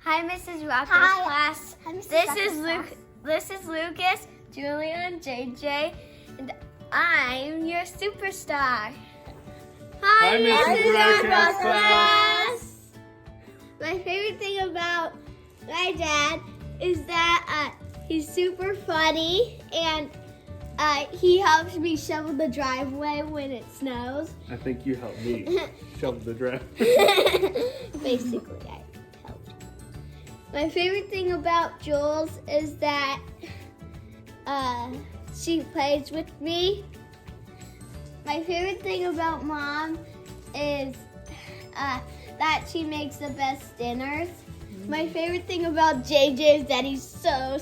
Hi, Mrs. Rocko's Hi. class. Hi, Mrs. This Rocko's is Luke. class. This is Lucas, Julia, and JJ, and I'm your superstar. Hi, Mrs. Rocko's class. My favorite thing about my dad is that he's super funny and he helps me shovel the driveway when it snows. I think you helped me shovel the driveway. Basically, I helped. My favorite thing about Jules is that she plays with me. My favorite thing about Mom is that she makes the best dinners. My favorite thing about JJ is that he's so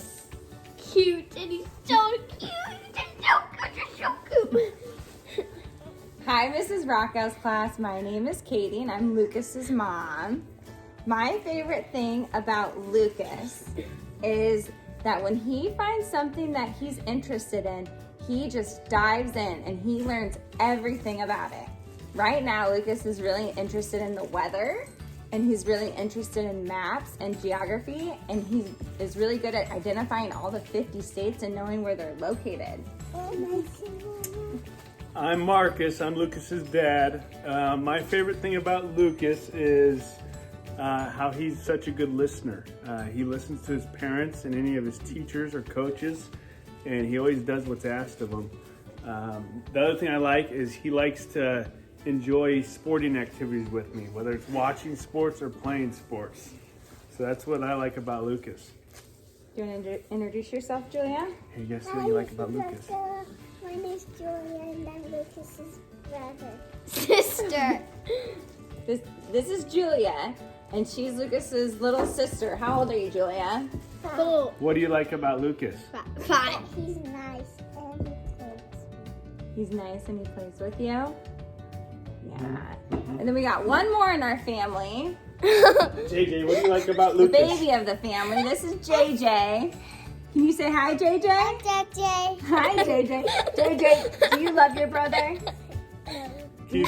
cute and he's so cute. He's so cute. Hi, Mrs. Rockow's class. My name is Katie, and I'm Lucas's mom. My favorite thing about Lucas is that when he finds something that he's interested in, he just dives in and he learns everything about it. Right now, Lucas is really interested in the weather, and he's really interested in maps and geography, and he is really good at identifying all the 50 states and knowing where they're located. I'm Marcus. I'm Lucas's dad. My favorite thing about Lucas is how he's such a good listener. He listens to his parents and any of his teachers or coaches, and he always does what's asked of him. The other thing I like is he likes to enjoy sporting activities with me, whether it's watching sports or playing sports. So that's what I like about Lucas. Do you want to introduce yourself, Julia? Hey, guess what you like about Lucas? My name's Julia and I'm Lucas's brother. Sister. This is Julia, and she's Lucas's little sister. How old are you, Julia? Cool. What do you like about Lucas? 5. He's nice and he plays. He's nice and he plays with you? Yeah. And then we got one more in our family. JJ, what do you like about The Lucas? baby of the family. This is JJ. Can you say hi, JJ? JJ. Hi, JJ. JJ, do you love your brother? He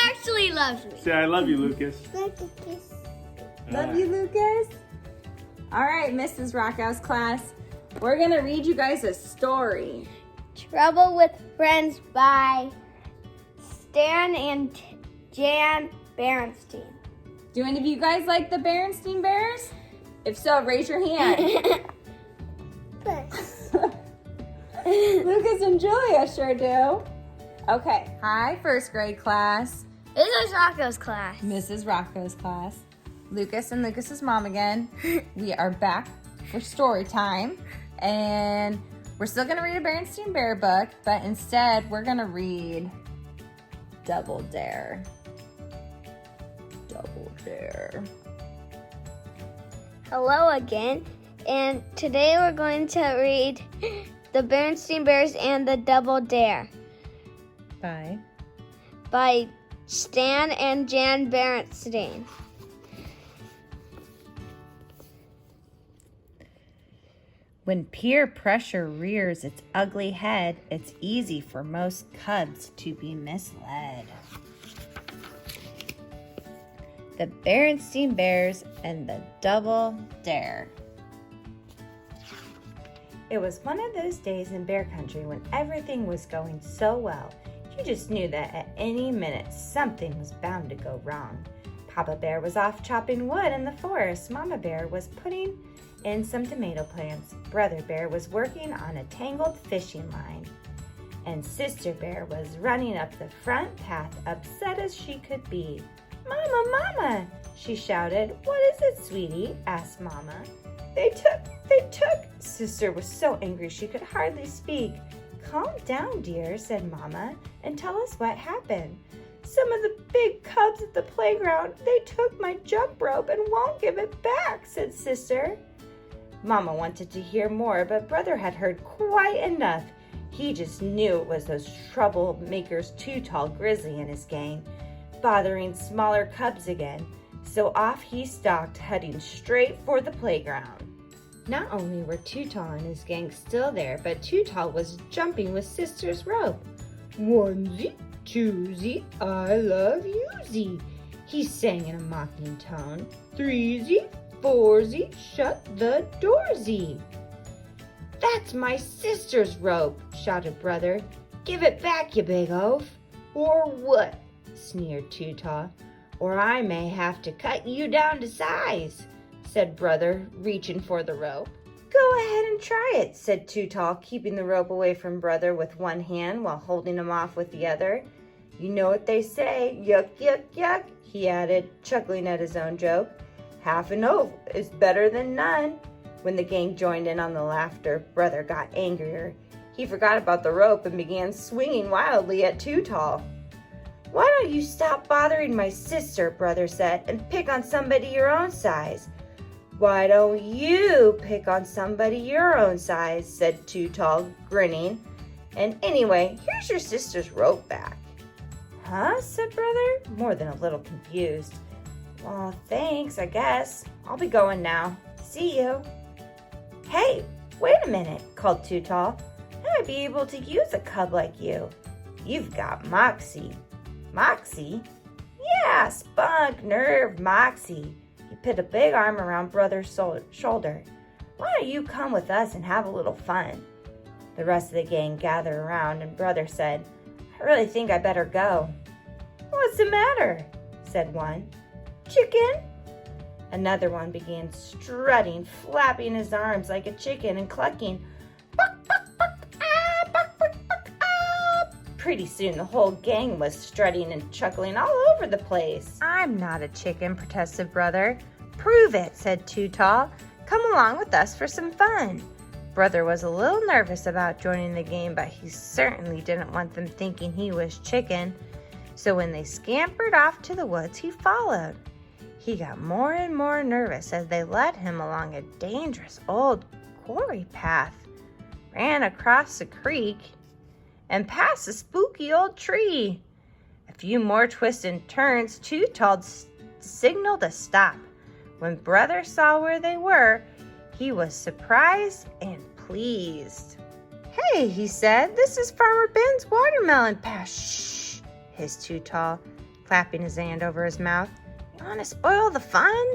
actually loves me. Say, I love you, Lucas. Love you, Lucas. All right, Mrs. Rockow's class. We're going to read you guys a story. Trouble with Friends by Stan and Jan Berenstein. Do any of you guys like the Berenstein Bears? If so, raise your hand. Lucas and Julia sure do. Okay. Hi, first grade class. This is Rocco's class. Mrs. Rockow's class. Lucas and Lucas's mom again. We are back for story time. And we're still going to read a Berenstein Bear book, but instead we're going to read Double Dare. Double Dare. Hello again, and today we're going to read The Berenstein Bears and the Double Dare Bye. by Stan and Jan Berenstein. When peer pressure rears its ugly head, it's easy for most cubs to be misled. The Berenstein Bears and the Double Dare. It was one of those days in bear country when everything was going so well. You just knew that at any minute something was bound to go wrong. Papa Bear was off chopping wood in the forest. Mama Bear was putting in some tomato plants. Brother Bear was working on a tangled fishing line. And Sister Bear was running up the front path, upset as she could be. "Mama, Mama!" she shouted. "What is it, sweetie?" asked Mama. They took. Sister was so angry she could hardly speak. "Calm down, dear," said Mama, "and tell us what happened." "Some of the big cubs at the playground, they took my jump rope and won't give it back," said Sister. Mama wanted to hear more, but Brother had heard quite enough. He just knew it was those troublemakers Too Tall, Grizzly, and his gang, bothering smaller cubs again. So off he stalked, heading straight for the playground. Not only were Too Tall and his gang still there, but Too Tall was jumping with Sister's rope. "Onesie, twosie, I love yousie," He sang in a mocking tone. "Threesy, foursy, shut the doorsy." "That's my sister's rope," shouted Brother. "Give it back, you big oaf." "Or what?" sneered Too-Tall. "Or I may have to cut you down to size," said Brother, reaching for the rope. "Go ahead and try it," said Too-Tall, keeping the rope away from Brother with one hand while holding him off with the other. "You know what they say, yuck, yuck, yuck," he added, chuckling at his own joke. "Half an oaf is better than none." When the gang joined in on the laughter, Brother got angrier. He forgot about the rope and began swinging wildly at Too-Tall. "Why don't you stop bothering my sister," Brother said, "and pick on somebody your own size?" "Why don't you pick on somebody your own size?" said Too-Tall, grinning. "And anyway, here's your sister's rope back." "Huh?" said Brother, more than a little confused. "Well, thanks, I guess. I'll be going now. See you." "Hey, wait a minute," called Too-Tall. "I might be able to use a cub like you. You've got moxie." "Moxie?" "Yeah, spunk, nerve, moxie." He put a big arm around Brother's shoulder. "Why don't you come with us and have a little fun?" The rest of the gang gathered around, and Brother said, "I really think I better go." "What's the matter?" said one. "Chicken?" Another one began strutting, flapping his arms like a chicken and clucking, "Buck, buck, buck, ah, buck, buck, buck, ah." Pretty soon the whole gang was strutting and chuckling all over the place. "I'm not a chicken," protested Brother. "Prove it," said Too-Tall. "Come along with us for some fun." Brother was a little nervous about joining the game, but he certainly didn't want them thinking he was chicken. So when they scampered off to the woods, he followed. He got more and more nervous as they led him along a dangerous old quarry path, ran across a creek, and past a spooky old tree. A few more twists and turns, Too-Tall signaled a stop. When Brother saw where they were, he was surprised and pleased. "Hey," he said, "this is Farmer Ben's watermelon patch." "Shh," hissed Too-Tall, clapping his hand over his mouth. "You want to spoil the fun?"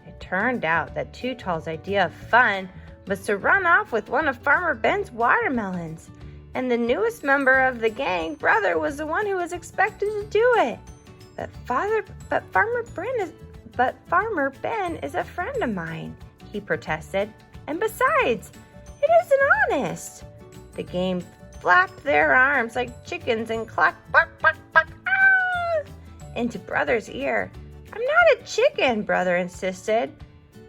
It turned out that Too-Tall's idea of fun was to run off with one of Farmer Ben's watermelons. And the newest member of the gang, Brother, was the one who was expected to do it. But Farmer Ben is a friend of mine," he protested. "And besides, it isn't honest." The gang flapped their arms like chickens and clucked, "Buck, buck, buck, ah," into Brother's ear. "I'm not a chicken," Brother insisted.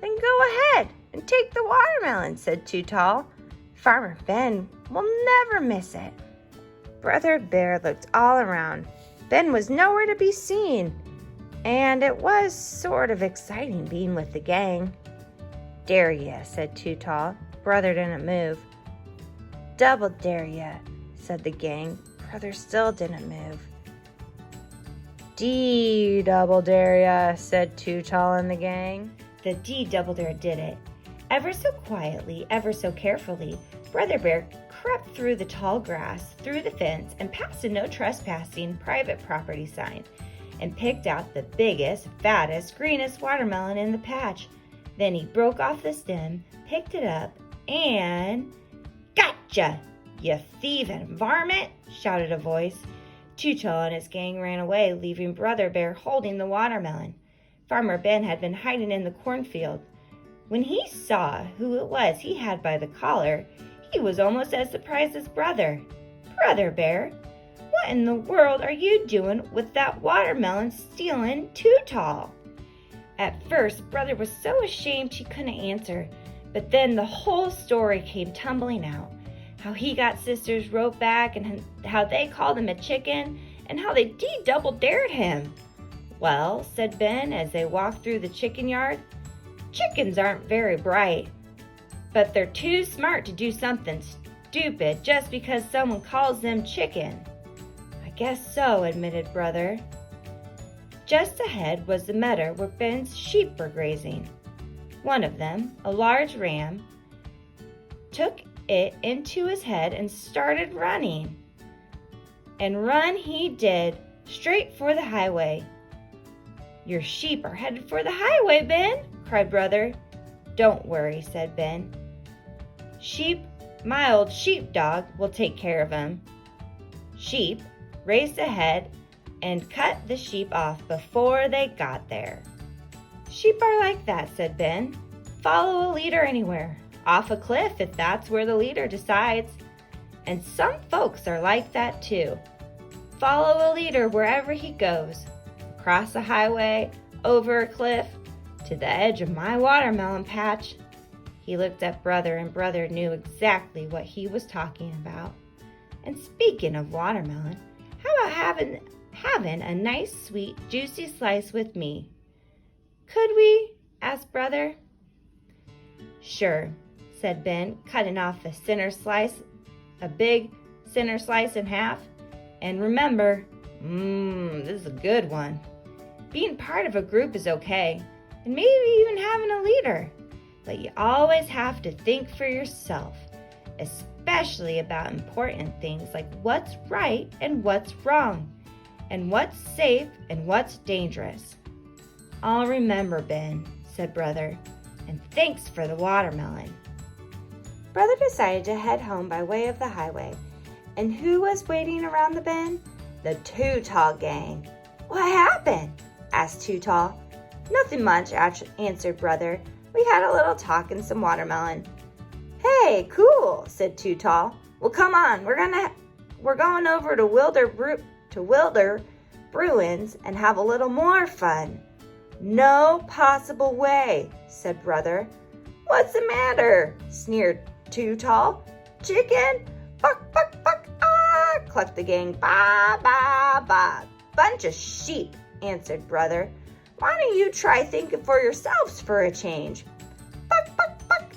"Then go ahead and take the watermelon," said Too-Tall. "Farmer Ben will never miss it." Brother Bear looked all around. Ben was nowhere to be seen, and it was sort of exciting being with the gang. "Dare ya," said Too-Tall. Brother didn't move. "Double dare ya," said the gang. Brother still didn't move. "D double dare ya," said Too-Tall and the gang. The D double dare did it. Ever so quietly, ever so carefully, Brother Bear crept through the tall grass, through the fence, and past a no trespassing private property sign, and picked out the biggest, fattest, greenest watermelon in the patch. Then he broke off the stem, picked it up, and... "Gotcha, you thieving varmint!" shouted a voice. Too-Tall and his gang ran away, leaving Brother Bear holding the watermelon. Farmer Ben had been hiding in the cornfield. When he saw who it was he had by the collar, he was almost as surprised as Brother. "Brother Bear, what in the world are you doing with that watermelon stealing Too-Tall?" At first, Brother was so ashamed he couldn't answer, but then the whole story came tumbling out. How he got Sister's rope back, and how they called him a chicken, and how they double dared him. "Well," said Ben as they walked through the chicken yard, "chickens aren't very bright, but they're too smart to do something stupid just because someone calls them chicken." "I guess so," admitted Brother. Just ahead was the meadow where Ben's sheep were grazing. One of them, a large ram, took it into his head and started running. And run he did, straight for the highway. Your sheep are headed for the highway, Ben, cried Brother. Don't worry, said Ben. My old sheepdog will take care of them. Sheep raced ahead and cut the sheep off before they got there. Sheep are like that, said Ben. Follow a leader anywhere, off a cliff if that's where the leader decides. And some folks are like that too. Follow a leader wherever he goes, across a highway, over a cliff, to the edge of my watermelon patch. He looked at Brother, and Brother knew exactly what he was talking about. And speaking of watermelon, how about having a nice, sweet, juicy slice with me? Could we? Asked Brother. Sure, said Ben, cutting off a big center slice in half. And remember, this is a good one. Being part of a group is okay, and maybe even having a leader. But you always have to think for yourself, especially about important things like what's right and what's wrong, and what's safe and what's dangerous. I'll remember, Ben, said Brother, and thanks for the watermelon. Brother decided to head home by way of the highway. And who was waiting around the bend? The Too Tall gang. What happened? Asked Too Tall. Nothing much, answered Brother. We had a little talk and some watermelon. Hey, cool, said Too Tall. Well, come on, we're going over to Wilder Bruins and have a little more fun. No possible way, said Brother. What's the matter? Sneered Too Tall. Chicken? Buck, buck, buck, ah, clucked the gang. Ba, ba, ba. Bunch of sheep, answered Brother. Why don't you try thinking for yourselves for a change? Buck, buck, buck.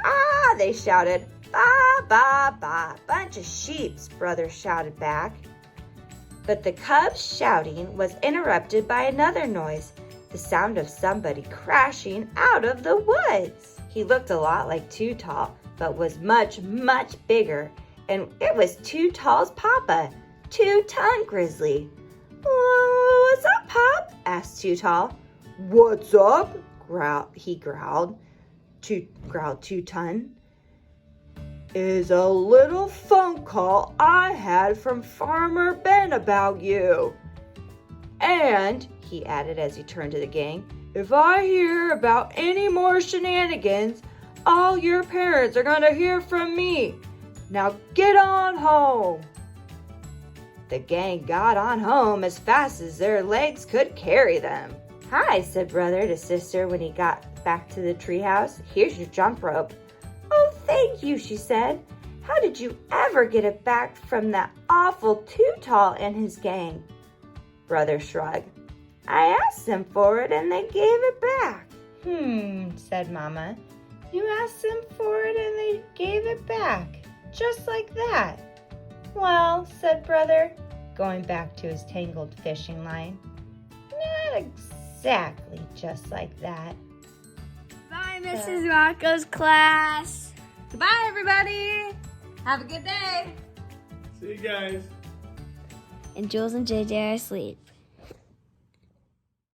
Ah, they shouted. Ba, ba, ba. Bunch of sheeps, Brother shouted back. But the cub's shouting was interrupted by another noise, the sound of somebody crashing out of the woods. He looked a lot like Too Tall, but was much, much bigger, and it was Too Tall's papa, Two-Tongue Grizzly. What's up, Pop? Asked Too Tall. What's up? He growled. Two-Tongue. Is a little phone call I had from Farmer Ben about you. And, he added as he turned to the gang, if I hear about any more shenanigans, all your parents are going to hear from me. Now get on home. The gang got on home as fast as their legs could carry them. Hi, said Brother to Sister when he got back to the treehouse. Here's your jump rope. Oh, thank you, she said. How did you ever get it back from that awful Too Tall and his gang? Brother shrugged. I asked them for it and they gave it back. Said Mama. You asked them for it and they gave it back. Just like that. Well, said Brother, going back to his tangled fishing line. Not exactly just like that. Bye, Mrs. Rockow's class. Goodbye, everybody. Have a good day. See you guys. And Jules and JJ are asleep.